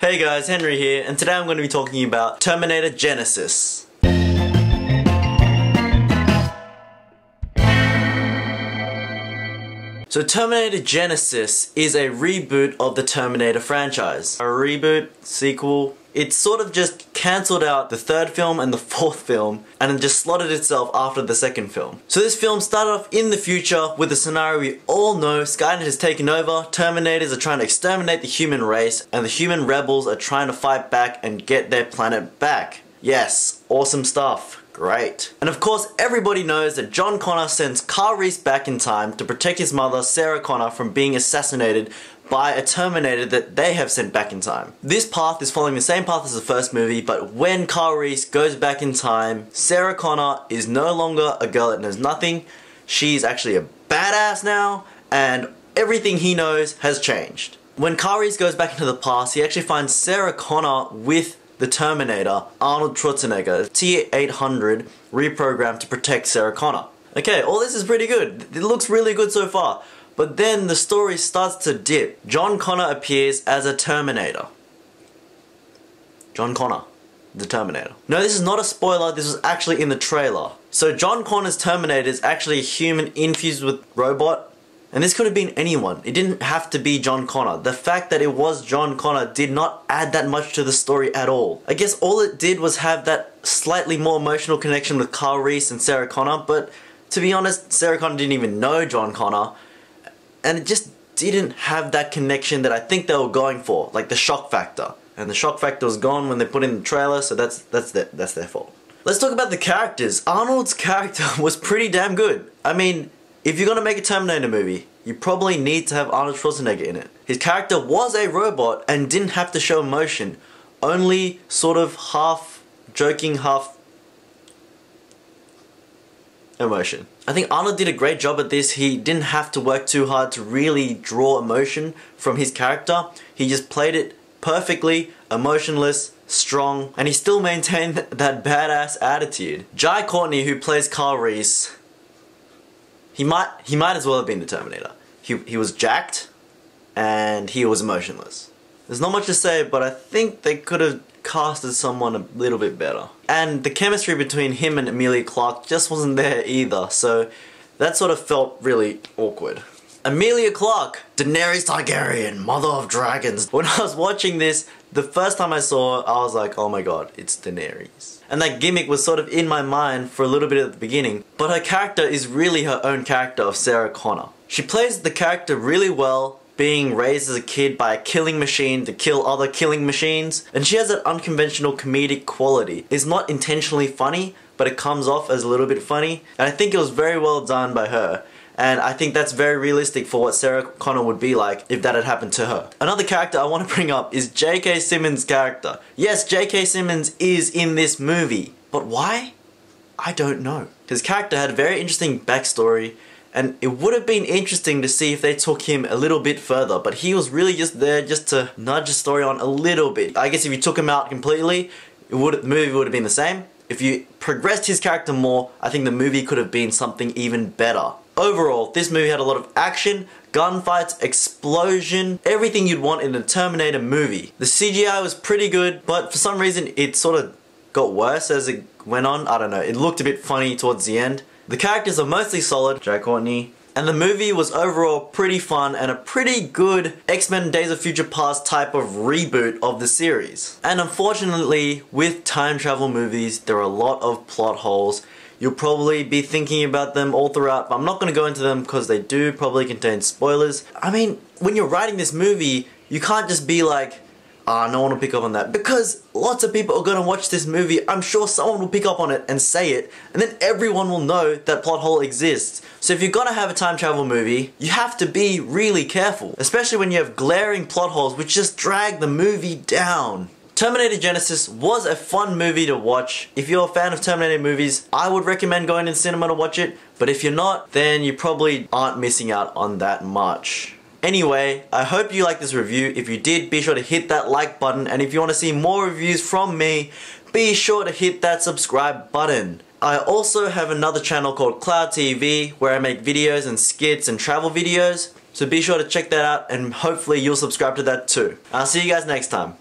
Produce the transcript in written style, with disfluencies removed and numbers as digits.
Hey guys, Henry here, and today I'm going to be talking about Terminator Genisys. So Terminator Genisys is a reboot of the Terminator franchise. A reboot, sequel, it sort of just cancelled out the third film and the fourth film and then just slotted itself after the second film. So this film started off in the future with a scenario we all know. Skynet has taken over, Terminators are trying to exterminate the human race, and the human rebels are trying to fight back and get their planet back. Yes, awesome stuff. Great. And of course, everybody knows that John Connor sends Kyle Reese back in time to protect his mother, Sarah Connor, from being assassinated by a Terminator that they have sent back in time. This path is following the same path as the first movie, but when Kyle Reese goes back in time, Sarah Connor is no longer a girl that knows nothing. She's actually a badass now, and everything he knows has changed. When Kyle Reese goes back into the past, he actually finds Sarah Connor with the Terminator, Arnold Schwarzenegger, T-800, reprogrammed to protect Sarah Connor. Okay, all this is pretty good. It looks really good so far. But then the story starts to dip. John Connor appears as a Terminator. John Connor, the Terminator. No, this is not a spoiler, this was actually in the trailer. So John Connor's Terminator is actually a human infused with robot. And this could have been anyone. It didn't have to be John Connor. The fact that it was John Connor did not add that much to the story at all. I guess all it did was have that slightly more emotional connection with Kyle Reese and Sarah Connor, but to be honest, Sarah Connor didn't even know John Connor, and it just didn't have that connection that I think they were going for, like the shock factor. And the shock factor was gone when they put in the trailer, so that's their fault. Let's talk about the characters. Arnold's character was pretty damn good. I mean, if you're gonna make a Terminator movie, you probably need to have Arnold Schwarzenegger in it. His character was a robot and didn't have to show emotion, only sort of half joking, half emotion. I think Arnold did a great job at this. He didn't have to work too hard to really draw emotion from his character. He just played it perfectly, emotionless, strong, and he still maintained that badass attitude. Jai Courtney, who plays Kyle Reese, He might as well have been the Terminator. He was jacked, and he was emotionless. There's not much to say, but I think they could have casted someone a little bit better. And the chemistry between him and Emilia Clarke just wasn't there either, so that sort of felt really awkward. Emilia Clarke, Daenerys Targaryen, mother of dragons. When I was watching this, the first time I saw her, I was like, oh my god, it's Daenerys. And that gimmick was sort of in my mind for a little bit at the beginning, but her character is really her own character of Sarah Connor. She plays the character really well, being raised as a kid by a killing machine to kill other killing machines, and she has that unconventional comedic quality. It's not intentionally funny, but it comes off as a little bit funny, and I think it was very well done by her. And I think that's very realistic for what Sarah Connor would be like if that had happened to her. Another character I want to bring up is J.K. Simmons' character. Yes, J.K. Simmons is in this movie. But why? I don't know. His character had a very interesting backstory, and it would have been interesting to see if they took him a little bit further, but he was really just there just to nudge the story on a little bit. I guess if you took him out completely, the movie would have been the same. If you progressed his character more, I think the movie could have been something even better. Overall, this movie had a lot of action, gunfights, explosion, everything you'd want in a Terminator movie. The CGI was pretty good, but for some reason it sort of got worse as it went on. I don't know, it looked a bit funny towards the end. The characters are mostly solid, Jai Courtney, and the movie was overall pretty fun and a pretty good X-Men Days of Future Past type of reboot of the series. And unfortunately, with time travel movies, there are a lot of plot holes. You'll probably be thinking about them all throughout, but I'm not going to go into them because they do probably contain spoilers. I mean, when you're writing this movie, you can't just be like, no one will pick up on that. Because lots of people are going to watch this movie, I'm sure someone will pick up on it and say it, and then everyone will know that plot hole exists. So if you're going to have a time travel movie, you have to be really careful. Especially when you have glaring plot holes which just drag the movie down. Terminator Genisys was a fun movie to watch. If you're a fan of Terminator movies, I would recommend going to cinema to watch it. But if you're not, then you probably aren't missing out on that much. Anyway, I hope you liked this review. If you did, be sure to hit that like button. And if you want to see more reviews from me, be sure to hit that subscribe button. I also have another channel called Cloud TV where I make videos and skits and travel videos. So be sure to check that out and hopefully you'll subscribe to that too. I'll see you guys next time.